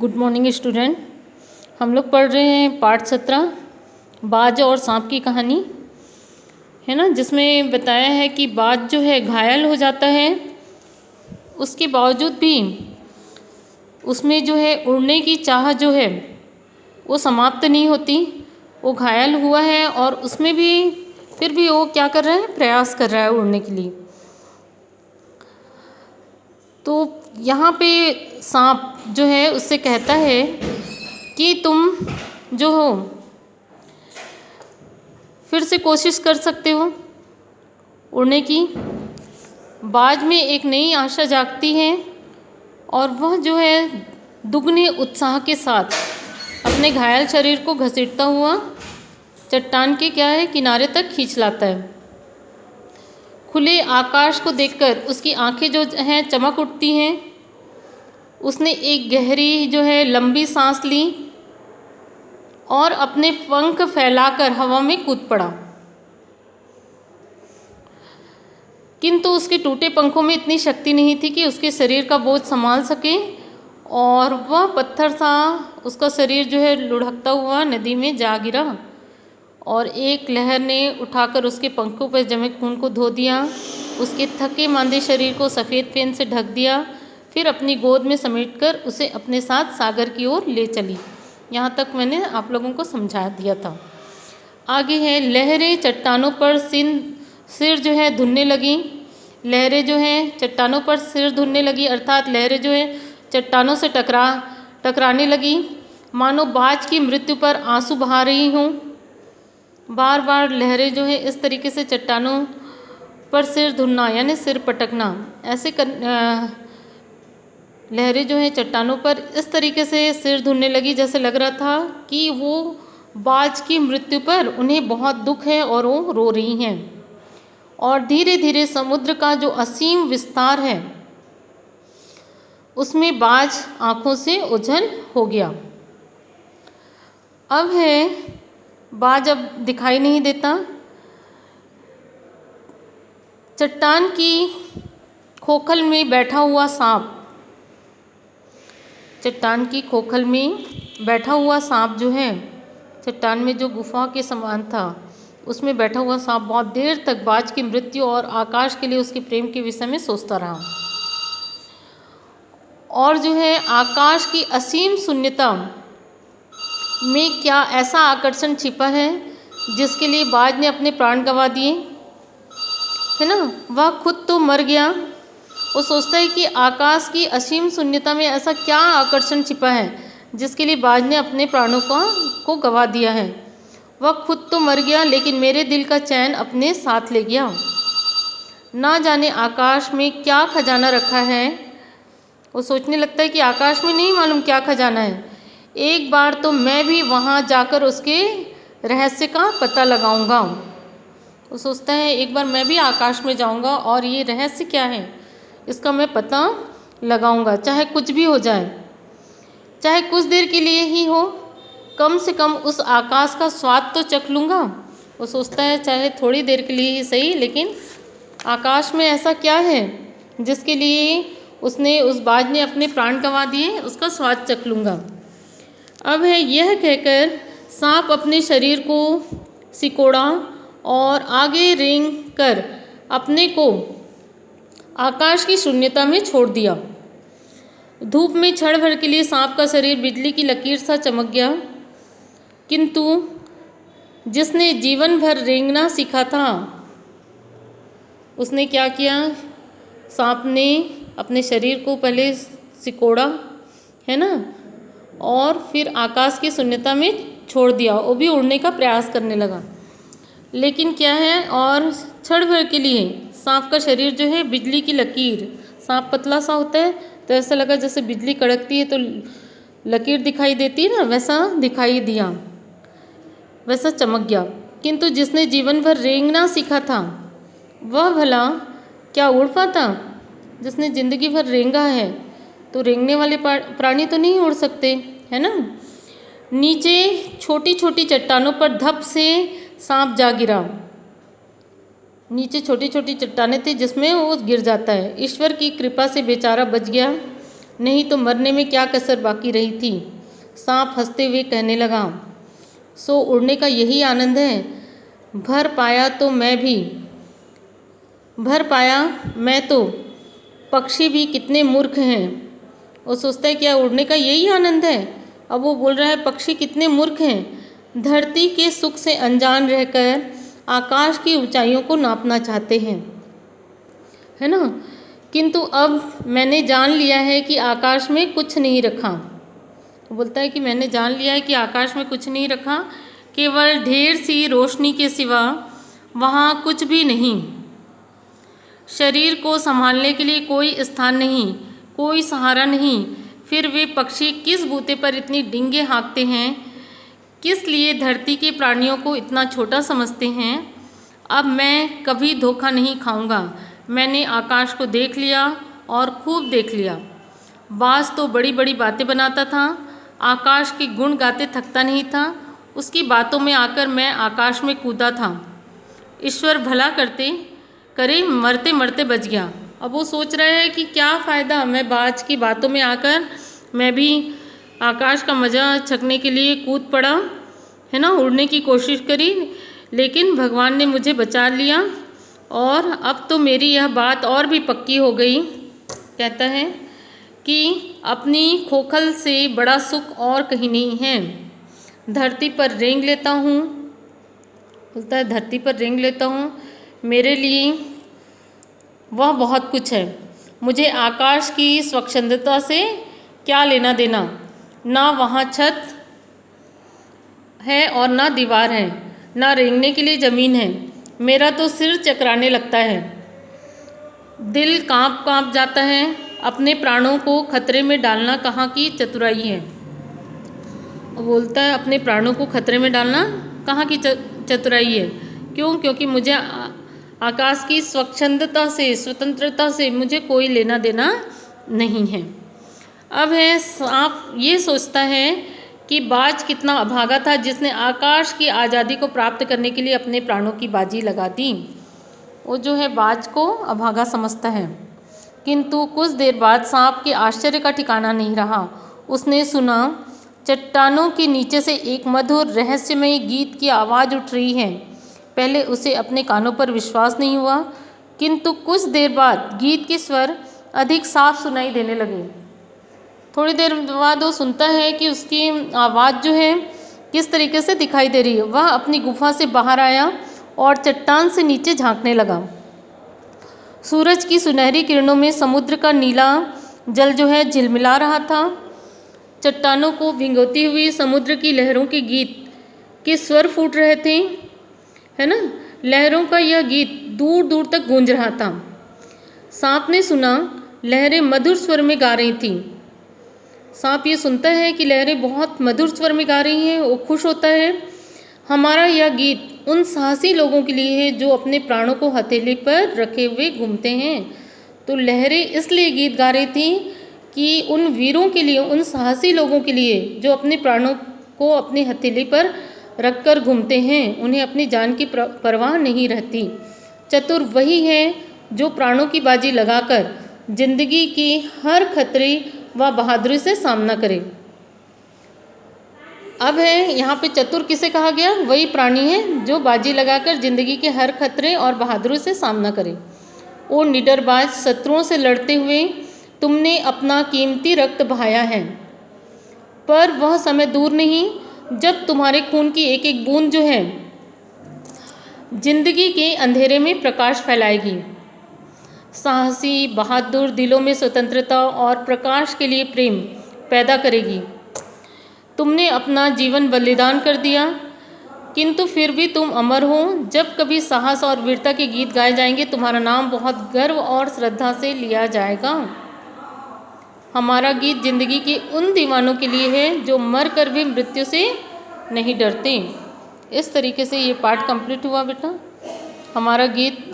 Good morning student. हम लोग पढ़ रहे हैं पाठ 17 बाज और सांप की कहानी, है ना, जिसमें बताया है कि बाज जो है घायल हो जाता है, उसके बावजूद भी उसमें जो है उड़ने की चाह जो है वो समाप्त नहीं होती। वो घायल हुआ है और उसमें भी फिर भी वो क्या कर रहा है, प्रयास कर रहा है उड़ने के लिए। तो यहाँ पे सांप जो है उससे कहता है कि तुम जो हो फिर से कोशिश कर सकते हो उड़ने की। बाज में एक नई आशा जागती है और वह जो है दुगने उत्साह के साथ अपने घायल शरीर को घसीटता हुआ चट्टान के किनारे तक खींच लाता है। खुले आकाश को देखकर उसकी आंखें जो हैं चमक उठती हैं। उसने एक गहरी जो है लंबी सांस ली और अपने पंख फैलाकर हवा में कूद पड़ा, किंतु उसके टूटे पंखों में इतनी शक्ति नहीं थी कि उसके शरीर का बोझ संभाल सके और वह पत्थर सा उसका शरीर जो है लुढ़कता हुआ नदी में जा गिरा और एक लहर ने उठाकर उसके पंखों पर जमे खून को धो दिया, उसके थके मांदे शरीर को सफ़ेद फेन से ढक दिया, फिर अपनी गोद में समेटकर उसे अपने साथ सागर की ओर ले चली। यहाँ तक मैंने आप लोगों को समझा दिया था। आगे है, लहरें चट्टानों पर सिर जो है धुनने लगी। लहरें जो हैं चट्टानों पर सिर धुनने लगी, अर्थात लहरें जो हैं चट्टानों से टकराने लगी, मानो बाज की मृत्यु पर आंसू बहा रही हूँ। बार बार लहरें जो है इस तरीके से चट्टानों पर सिर धुनना यानी सिर पटकना, ऐसे लहरें जो हैं चट्टानों पर इस तरीके से सिर धुनने लगी जैसे लग रहा था कि वो बाज की मृत्यु पर उन्हें बहुत दुख है और वो रो रही हैं। और धीरे धीरे समुद्र का जो असीम विस्तार है उसमें बाज आँखों से ओझल हो गया। अब है, बाज अब दिखाई नहीं देता। चट्टान की खोखल में बैठा हुआ सांप, चट्टान की खोखल में बैठा हुआ सांप जो है, चट्टान में जो गुफा के समान था उसमें बैठा हुआ सांप बहुत देर तक बाज की मृत्यु और आकाश के लिए उसके प्रेम के विषय में सोचता रहा। और जो है आकाश की असीम शून्यता में क्या ऐसा आकर्षण छिपा है जिसके लिए बाज ने अपने प्राण गंवा दिए, है ना। वह खुद तो मर गया, वो सोचता है कि आकाश की असीम शून्यता में ऐसा क्या आकर्षण छिपा है जिसके लिए बाज ने अपने प्राणों को गंवा दिया है। वह खुद तो मर गया लेकिन मेरे दिल का चैन अपने साथ ले गया। ना जाने आकाश में क्या खजाना रखा है। वो सोचने लगता है कि आकाश में नहीं मालूम क्या खजाना है, एक बार तो मैं भी वहाँ जाकर उसके रहस्य का पता लगाऊंगा। वो सोचता है एक बार मैं भी आकाश में जाऊंगा और ये रहस्य क्या है इसका मैं पता लगाऊंगा, चाहे कुछ भी हो जाए, चाहे कुछ देर के लिए ही हो, कम से कम उस आकाश का स्वाद तो चख लूँगा। वो सोचता है चाहे थोड़ी देर के लिए ही सही, लेकिन आकाश में ऐसा क्या है जिसके लिए उस बाज ने अपने प्राण गंवा दिए, उसका स्वाद चख लूँगा। अब है, यह कहकर सांप अपने शरीर को सिकोड़ा और आगे रेंग कर अपने को आकाश की शून्यता में छोड़ दिया। धूप में क्षण भर के लिए सांप का शरीर बिजली की लकीर सा चमक गया, किंतु जिसने जीवन भर रेंगना सीखा था उसने क्या किया, सांप ने अपने शरीर को पहले सिकोड़ा, है ना, और फिर आकाश की शून्यता में छोड़ दिया। वो भी उड़ने का प्रयास करने लगा, लेकिन क्या है, और क्षण भर के लिए सांप का शरीर जो है बिजली की लकीर, सांप पतला सा होता है तो ऐसा लगा जैसे बिजली कड़कती है तो लकीर दिखाई देती है ना, वैसा दिखाई दिया, वैसा चमक गया। किंतु जिसने जीवन भर रेंगना सीखा था वह भला क्या उड़ पाता। जिसने ज़िंदगी भर रेंगा है तो रेंगने वाले प्राणी तो नहीं उड़ सकते, है ना। नीचे छोटी छोटी चट्टानों पर धप से सांप जा गिरा। नीचे छोटी छोटी चट्टानें थी जिसमें वो गिर जाता है। ईश्वर की कृपा से बेचारा बच गया। नहीं तो मरने में क्या कसर बाकी रही थी। सांप हंसते हुए कहने लगा, सो उड़ने का यही आनंद है। भर पाया मैं तो पक्षी भी कितने मूर्ख हैं। वो सोचता है क्या उड़ने का यही आनंद है। अब वो बोल रहा है पक्षी कितने मूर्ख हैं, धरती के सुख से अनजान रहकर आकाश की ऊंचाइयों को नापना चाहते हैं, है ना। किंतु अब मैंने जान लिया है कि आकाश में कुछ नहीं रखा। वो बोलता है कि मैंने जान लिया है कि आकाश में कुछ नहीं रखा, केवल ढेर सी रोशनी के सिवा वहाँ कुछ भी नहीं। शरीर को संभालने के लिए कोई स्थान नहीं, कोई सहारा नहीं। फिर वे पक्षी किस बूते पर इतनी डींगे हाँकते हैं, किस लिए धरती के प्राणियों को इतना छोटा समझते हैं। अब मैं कभी धोखा नहीं खाऊंगा। मैंने आकाश को देख लिया और खूब देख लिया। बाज तो बड़ी बड़ी बातें बनाता था, आकाश के गुण गाते थकता नहीं था। उसकी बातों में आकर मैं आकाश में कूदा था। ईश्वर भला करे मरते मरते बच गया। अब वो सोच रहा है कि क्या फ़ायदा, मैं बाज की बातों में आकर मैं भी आकाश का मज़ा छकने के लिए कूद पड़ा, है ना, उड़ने की कोशिश करी, लेकिन भगवान ने मुझे बचा लिया और अब तो मेरी यह बात और भी पक्की हो गई। कहता है कि अपनी खोखल से बड़ा सुख और कहीं नहीं है। धरती पर रेंग लेता हूँ, बोलता है धरती पर रेंग लेता हूँ, मेरे लिए वह बहुत कुछ है। मुझे आकाश की स्वच्छंदता से क्या लेना देना। ना वहाँ छत है और ना दीवार है, ना रेंगने के लिए ज़मीन है। मेरा तो सिर चकराने लगता है, दिल काँप जाता है। अपने प्राणों को खतरे में डालना कहाँ की चतुराई है। बोलता है अपने प्राणों को खतरे में डालना कहाँ की चतुराई है। क्यों? क्योंकि मुझे आकाश की स्वच्छंदता से, स्वतंत्रता से मुझे कोई लेना देना नहीं है। अब है सांप ये सोचता है कि बाज कितना अभागा था जिसने आकाश की आज़ादी को प्राप्त करने के लिए अपने प्राणों की बाजी लगा दी। वो जो है बाज को अभागा समझता है। किंतु कुछ देर बाद सांप के आश्चर्य का ठिकाना नहीं रहा। उसने सुना चट्टानों के नीचे से एक मधुर रहस्यमय गीत की आवाज़ उठ रही है। पहले उसे अपने कानों पर विश्वास नहीं हुआ, किंतु कुछ देर बाद गीत के स्वर अधिक साफ सुनाई देने लगे। थोड़ी देर बाद वो सुनता है कि उसकी आवाज़ जो है किस तरीके से दिखाई दे रही है। वह अपनी गुफा से बाहर आया और चट्टान से नीचे झांकने लगा। सूरज की सुनहरी किरणों में समुद्र का नीला जल जो है झिलमिला रहा था। चट्टानों को भिगोती हुई समुद्र की लहरों के गीत के स्वर फूट रहे थे, है ना। लहरों का यह गीत दूर दूर तक गूंज रहा था। सांप ने सुना लहरें मधुर स्वर में गा रही थीं। सांप ये सुनता है कि लहरें बहुत मधुर स्वर में गा रही हैं। वो खुश होता है। हमारा यह गीत उन साहसी लोगों के लिए है जो अपने प्राणों को हथेली पर रखे हुए घूमते हैं। तो लहरें इसलिए गीत गा रही थी कि उन वीरों के लिए, उन साहसी लोगों के लिए जो अपने प्राणों को अपनी हथेली पर रखकर घूमते हैं, उन्हें अपनी जान की परवाह नहीं रहती। चतुर वही है जो प्राणों की बाजी लगाकर जिंदगी की हर खतरे व बहादुरी से सामना करे। अब है यहाँ पे चतुर किसे कहा गया? वही प्राणी है जो बाजी लगाकर जिंदगी के हर खतरे और बहादुरी से सामना करे। ओ निडरबाज, शत्रुओं से लड़ते हुए तुमने अपना कीमती रक्त बहाया है, पर वह समय दूर नहीं जब तुम्हारे खून की एक एक बूंद जो है जिंदगी के अंधेरे में प्रकाश फैलाएगी। साहसी बहादुर दिलों में स्वतंत्रता और प्रकाश के लिए प्रेम पैदा करेगी। तुमने अपना जीवन बलिदान कर दिया, किंतु फिर भी तुम अमर हो। जब कभी साहस और वीरता के गीत गाए जाएंगे, तुम्हारा नाम बहुत गर्व और श्रद्धा से लिया जाएगा। हमारा गीत जिंदगी के उन दीवानों के लिए है जो मर कर भी मृत्यु से नहीं डरते। इस तरीके से ये पाठ कंप्लीट हुआ बेटा। हमारा गीत